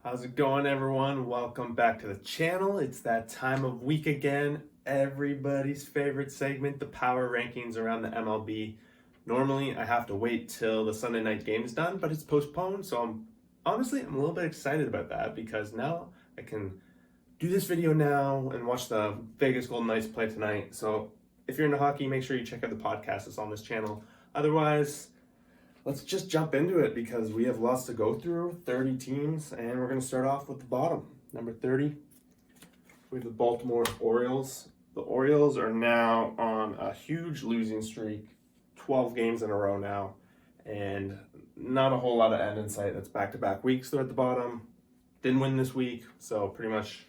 How's it going, everyone? Welcome back to the channel. It's that time of week again. Everybody's favorite segment, the power rankings around the MLB. Normally, I have to wait till the Sunday night game is done, but it's postponed, so I'm a little bit excited about that because now I can do this video now and watch the Vegas Golden Knights play tonight. So if you're into hockey, make sure you check out the podcast. It's on this channel. Otherwise, let's just jump into it because we have lots to go through, 30 teams, and we're going to start off with the bottom. Number 30, we have the Baltimore Orioles. The Orioles are now on a huge losing streak, 12 games in a row now, and not a whole lot of end in sight. That's back-to-back weeks. They're at the bottom. Didn't win this week, so pretty much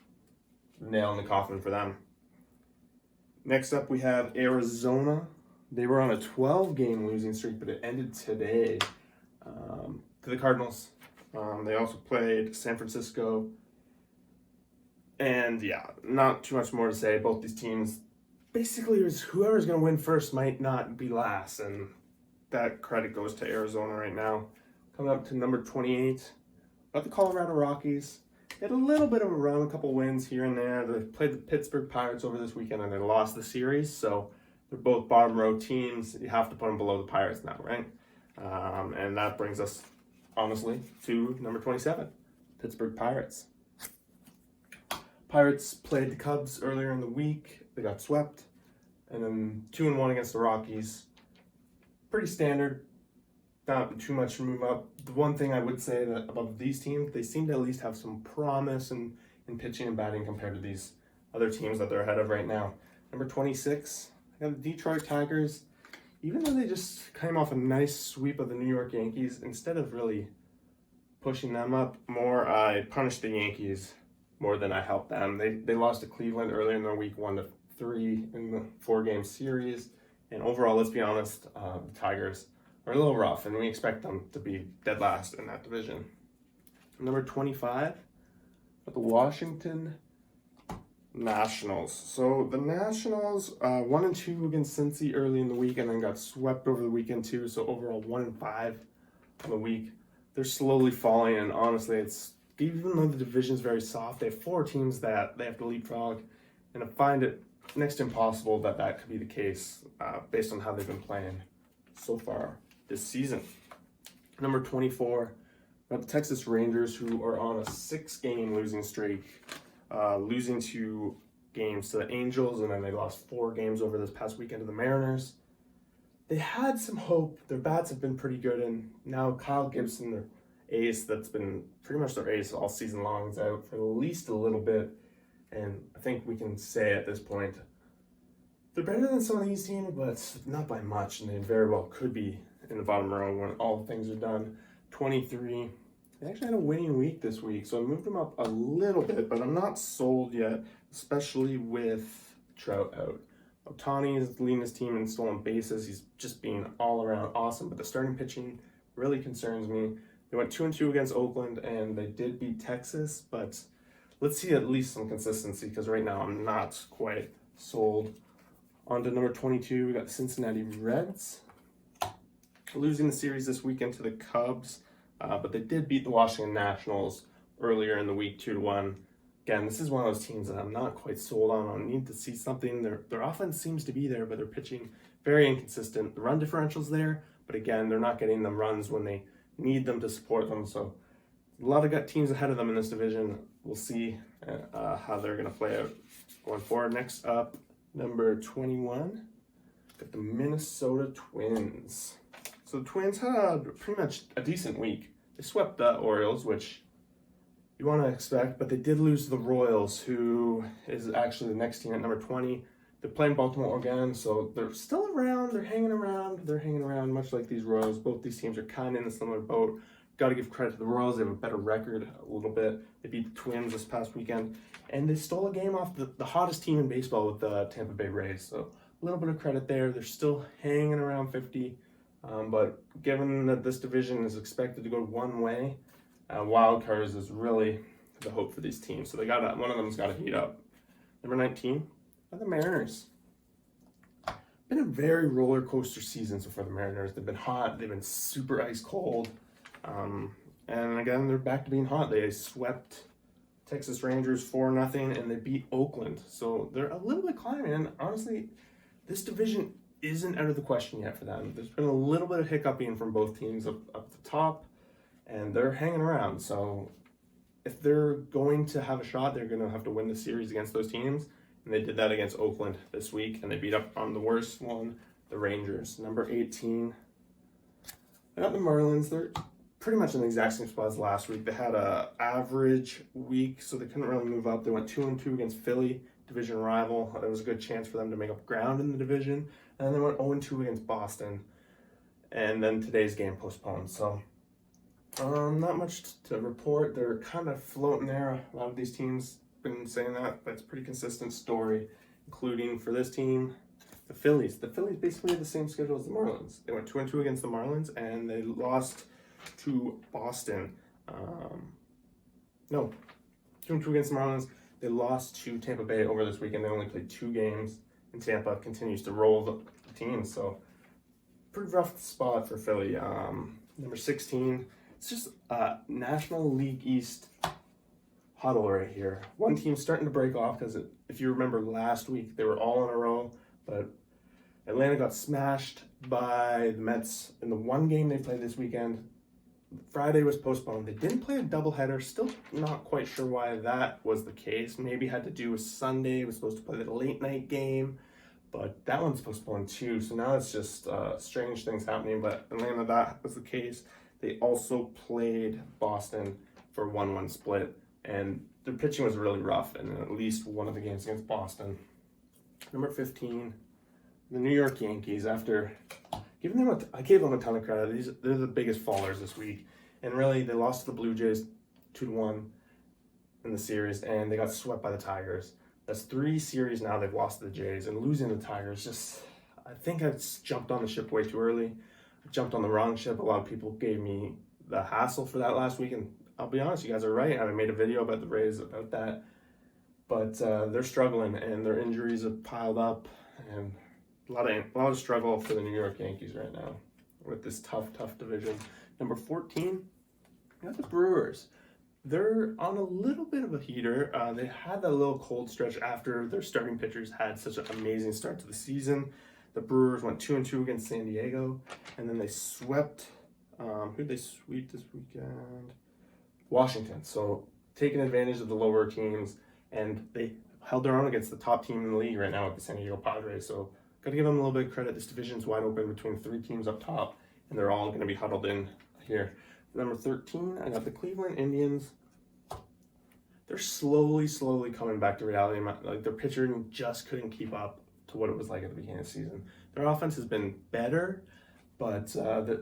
nail in the coffin for them. Next up, we have Arizona. They were on a 12-game losing streak, but it ended today to the Cardinals. They also played San Francisco. And yeah, not too much more to say. Both these teams, basically, whoever's going to win first might not be last. And that credit goes to Arizona right now. Coming up to number 28, got the Colorado Rockies. They had a little bit of a run, a couple wins here and there. They played the Pittsburgh Pirates over this weekend, and they lost the series. So they're both bottom row teams. You have to put them below the Pirates now, right? And that brings us, honestly, to number 27, Pittsburgh Pirates. Pirates played the Cubs earlier in the week. They got swept. And then 2-1 against the Rockies. Pretty standard. Not too much to move up. The one thing I would say that about these teams, they seem to at least have some promise in pitching and batting compared to these other teams that they're ahead of right now. Number 26, I got the Detroit Tigers. Even though they just came off a nice sweep of the New York Yankees, instead of really pushing them up more, I punished the Yankees more than I helped them. They lost to Cleveland earlier in the week, 1-3 in the 4-game series. And overall, let's be honest, the Tigers are a little rough, and we expect them to be dead last in that division. Number 25, got the Washington Nationals. So the Nationals 1-2 against Cincy early in the week, and then got swept over the weekend too. So overall 1-5 on the week. They're slowly falling, and honestly, it's even though the division's very soft, they have 4 teams that they have to leapfrog, and I find it next to impossible that could be the case based on how they've been playing so far this season. Number 24, we have the Texas Rangers, who are on a 6-game losing streak, losing 2 games to the Angels, and then they lost 4 games over this past weekend to the Mariners. They had some hope. Their bats have been pretty good, and now Kyle Gibson, their ace, that's been pretty much their ace all season long, is out for at least a little bit. And I think we can say at this point, they're better than some of these teams, but not by much, and they very well could be in the bottom row when all things are done. 23, they actually had a winning week this week, so I moved them up a little bit, but I'm not sold yet, especially with Trout out. Ohtani is leading his team in stolen bases. He's just being all around awesome, but the starting pitching really concerns me. They went 2-2 against Oakland, and they did beat Texas, but let's see at least some consistency, because right now I'm not quite sold. On to number 22, we got the Cincinnati Reds. Losing the series this weekend to the Cubs, but they did beat the Washington Nationals earlier in the week, 2-1. Again, this is one of those teams that I'm not quite sold on. I need to see something. Their offense seems to be there, but their pitching very inconsistent. The run differential's there, but again, they're not getting the runs when they need them to support them. So a lot of gut teams ahead of them in this division. We'll see how they're going to play out going forward. Next up, number 21, got the Minnesota Twins. So the Twins had pretty much a decent week. They swept the Orioles, which you want to expect, but they did lose to the Royals, who is actually the next team at number 20. They're playing Baltimore again, so they're still around. They're hanging around, much like these Royals. Both these teams are kind of in a similar boat. Got to give credit to the Royals. They have a better record a little bit. They beat the Twins this past weekend, and they stole a game off the hottest team in baseball with the Tampa Bay Rays. So a little bit of credit there. They're still hanging around 50. But given that this division is expected to go one way, wild cards is really the hope for these teams. So one of them's got to heat up. Number 19 are the Mariners. Been a very roller coaster season so far. The Mariners, they've been hot, they've been super ice cold. And again, they're back to being hot. They swept Texas Rangers 4-0, and they beat Oakland. So they're a little bit climbing. And honestly, this division isn't out of the question yet for them. There's been a little bit of hiccuping from both teams up the top, and they're hanging around. So if they're going to have a shot, they're going to have to win the series against those teams. And they did that against Oakland this week, and they beat up on the worst one, the Rangers. Number 18, I got the Marlins. They're pretty much in the exact same spot as last week. They had a average week, so they couldn't really move up. They went 2-2 against Philly, division rival. There was a good chance for them to make up ground in the division. And then they went 0-2 against Boston. And then today's game postponed. So not much to report. They're kind of floating there. A lot of these teams been saying that, but it's a pretty consistent story, including for this team, the Phillies. The Phillies basically had the same schedule as the Marlins. They went 2-2 against the Marlins, and they lost to Boston. 2-2 against the Marlins. They lost to Tampa Bay over this weekend. They only played 2 games, and Tampa continues to roll the team. So pretty rough spot for Philly. Number 16. It's just National League East huddle right here. One team's starting to break off because if you remember last week, they were all in a row, but Atlanta got smashed by the Mets in the one game they played this weekend. Friday was postponed. They didn't play a doubleheader. Still not quite sure why that was the case. Maybe had to do with Sunday. It was supposed to play the late night game, but that one's postponed too. So now it's just strange things happening. But Atlanta, that was the case. They also played Boston for 1-1 split, and their pitching was really rough in at least one of the games against Boston. Number 15, the New York Yankees. After giving them I gave them a ton of credit. They're the biggest fallers this week, and really they lost to the Blue Jays 2-1 in the series, and they got swept by the Tigers. That's 3 series now they've lost to the Jays, and losing the Tigers just, I think I jumped on the ship way too early. I jumped on the wrong ship. A lot of people gave me the hassle for that last week, and I'll be honest, you guys are right. I made a video about the Rays about that, but they're struggling, and their injuries have piled up, and a lot of struggle for the New York Yankees right now with this tough division. Number 14, we got the Brewers. They're on a little bit of a heater. They had that little cold stretch after their starting pitchers had such an amazing start to the season. The Brewers went 2-2 against San Diego, and then they swept. Who'd they sweep this weekend? Washington. So taking advantage of the lower teams, and they held their own against the top team in the league right now with the San Diego Padres. So got to give them a little bit of credit. This division's wide open between 3 teams up top, and they're all going to be huddled in here. Number 13, I got the Cleveland Indians. They're slowly coming back to reality. Like, their pitching just couldn't keep up to what it was like at the beginning of the season. Their offense has been better, but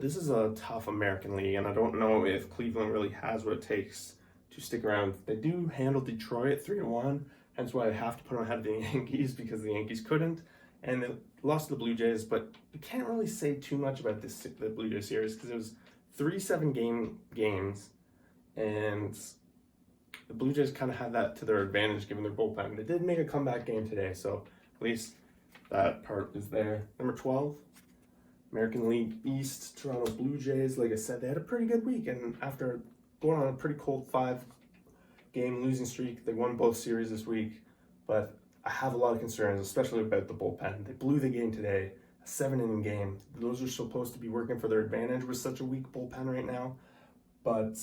this is a tough American league, and I don't know if Cleveland really has what it takes to stick around. They do handle Detroit 3-1, hence why I have to put them ahead of the Yankees, because the Yankees couldn't, and they lost to the Blue Jays. But you can't really say too much about the Blue Jays series, because it was 3 7-game games, and the Blue Jays kind of had that to their advantage given their bullpen. They did make a comeback game today, so at least that part is there. Number 12, American League East, Toronto Blue Jays. Like I said, they had a pretty good week, and after going on a pretty cold 5-game losing streak, they won both series this week. But I have a lot of concerns, especially about the bullpen. They blew the game today, a 7-inning game. Those are supposed to be working for their advantage with such a weak bullpen right now, but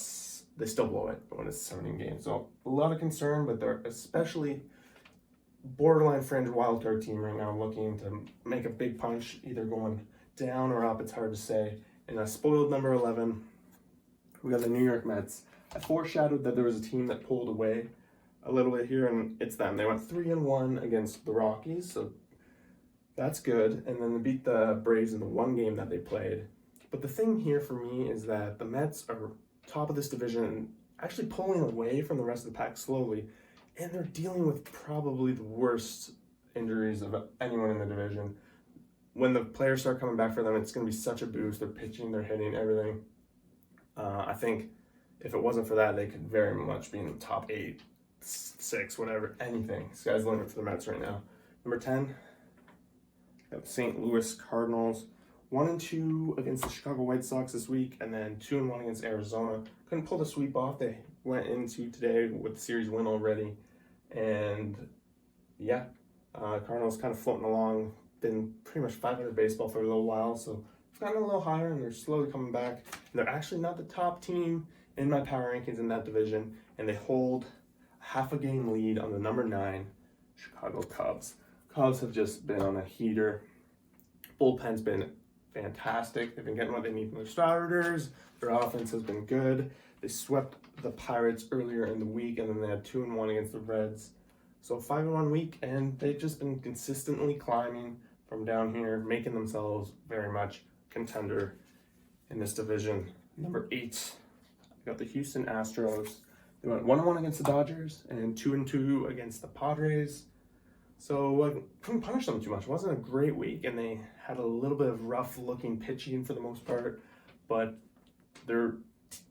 they still blow it when it's a 7-inning game. So a lot of concern, but they're especially borderline fringe wildcard team right now, looking to make a big punch, either going down or up. It's hard to say. And I spoiled number 11. We got the New York Mets. I foreshadowed that there was a team that pulled away a little bit here, and it's them. They went 3-1 against the Rockies, so that's good. And then they beat the Braves in the one game that they played. But the thing here for me is that the Mets are top of this division and actually pulling away from the rest of the pack slowly, and they're dealing with probably the worst injuries of anyone in the division. When the players start coming back for them, it's going to be such a boost. They're pitching, they're hitting, everything. I think if it wasn't for that, they could very much be in the top 8, 6, whatever, anything. Sky's the limit for the Mets right now. Number 10, got the St. Louis Cardinals. 1-2 against the Chicago White Sox this week, and then 2-1 against Arizona. Couldn't pull the sweep off. They went into today with the series win already, and yeah, Cardinals kind of floating along. Been pretty much 500 baseball for a little while, so it's gotten a little higher, and they're slowly coming back. And they're actually not the top team in my power rankings in that division, and they hold half a game lead on the number 9 Chicago Cubs. Cubs have just been on a heater. Bullpen's been fantastic. They've been getting what they need from their starters. Their offense has been good. They swept the Pirates earlier in the week, and then they had 2-1 against the Reds. So 5-1 week, and they've just been consistently climbing from down here, making themselves very much contender in this division. Number 8, I got the Houston Astros. They went 1-1 against the Dodgers and 2-2 against the Padres. So I couldn't punish them too much. It wasn't a great week, and they had a little bit of rough-looking pitching for the most part, but they're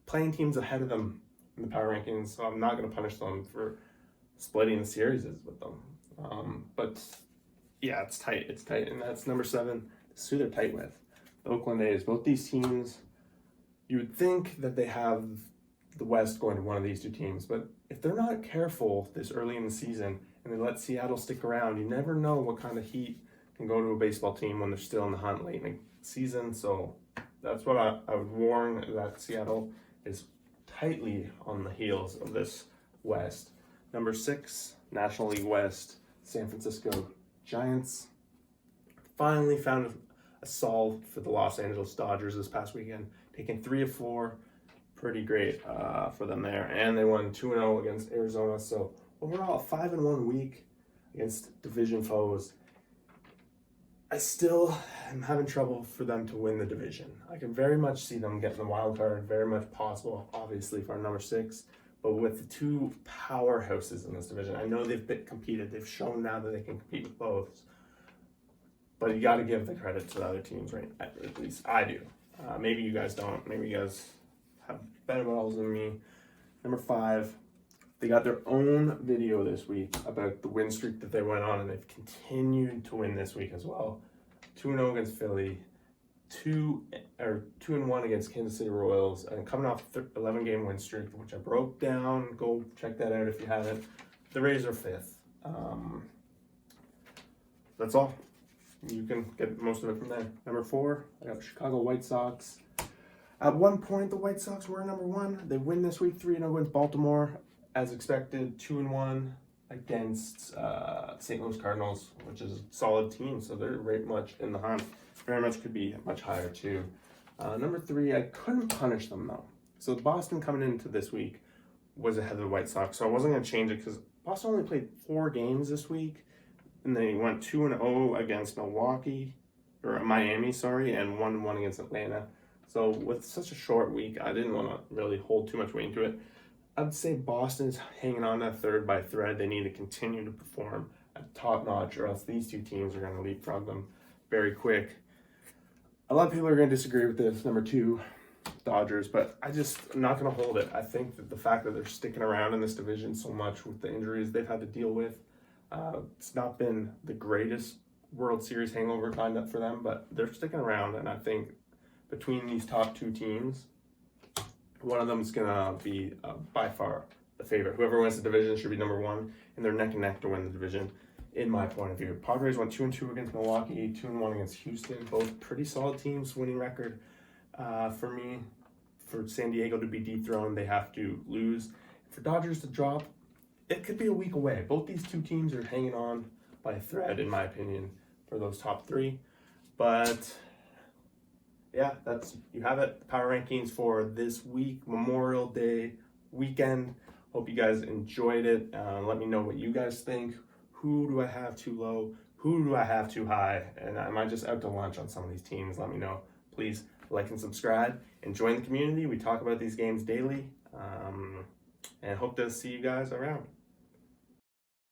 playing teams ahead of them in the power rankings, so I'm not going to punish them for splitting the series with them. But yeah, it's tight, and that's number 7. This is who they're tight with. The Oakland A's. Both these teams, you would think that they have the West going to one of these two teams, but if they're not careful this early in the season and they let Seattle stick around, you never know what kind of heat can go to a baseball team when they're still in the hunt late in the season. So that's what I would warn, that Seattle is tightly on the heels of this West. Number 6, National League West, San Francisco Giants finally found a solve for the Los Angeles Dodgers this past weekend, taking 3 of 4. Pretty great for them there, and they won 2-0 against Arizona. So overall, a 5-1 week against division foes. I still am having trouble for them to win the division. I can very much see them getting the wild card, very much possible, obviously, for number 6. But with the two powerhouses in this division, I know they've competed. They've shown now that they can compete with both. But you got to give the credit to the other teams, right? At least I do. Maybe you guys don't. Maybe you guys have better models than me. Number 5, they got their own video this week about the win streak that they went on, and they've continued to win this week as well. 2-0 against Philly, 2-1 against Kansas City Royals, and coming off 11-game win streak, which I broke down. Go check that out if you haven't. The Rays are 5th. That's all. You can get most of it from there. Number 4, I got the Chicago White Sox. At one point, the White Sox were number 1. They win this week 3-0 against Baltimore, as expected. 2-1 against St. Louis Cardinals, which is a solid team, so they're very much in the hunt. Very much could be much higher too. Number 3, I couldn't punish them though. So Boston coming into this week was ahead of the White Sox, so I wasn't going to change it because Boston only played 4 games this week, and they went 2-0 against Miami, and 1-1 against Atlanta. So with such a short week, I didn't want to really hold too much weight into it. I'd say Boston's hanging on that third by thread. They need to continue to perform at top notch, or else these two teams are going to leapfrog them very quick. A lot of people are going to disagree with this, number 2, Dodgers, but I'm not going to hold it. I think that the fact that they're sticking around in this division so much with the injuries they've had to deal with, it's not been the greatest World Series hangover lined up for them, but they're sticking around, and I think between these top 2 teams, one of them is going to be by far the favorite. Whoever wins the division should be number 1, and they're neck and neck to win the division, in my point of view. Padres went 2-2 against Milwaukee, 2-1 against Houston. Both pretty solid teams. Winning record for me. For San Diego to be dethroned, they have to lose. For Dodgers to drop, it could be a week away. Both these two teams are hanging on by a thread, in my opinion, for those top 3. But yeah, you have it. Power rankings for this week, Memorial Day weekend. Hope you guys enjoyed it. Let me know what you guys think. Who do I have too low? Who do I have too high? And am I just out to lunch on some of these teams? Let me know. Please like and subscribe and join the community. We talk about these games daily. And hope to see you guys around.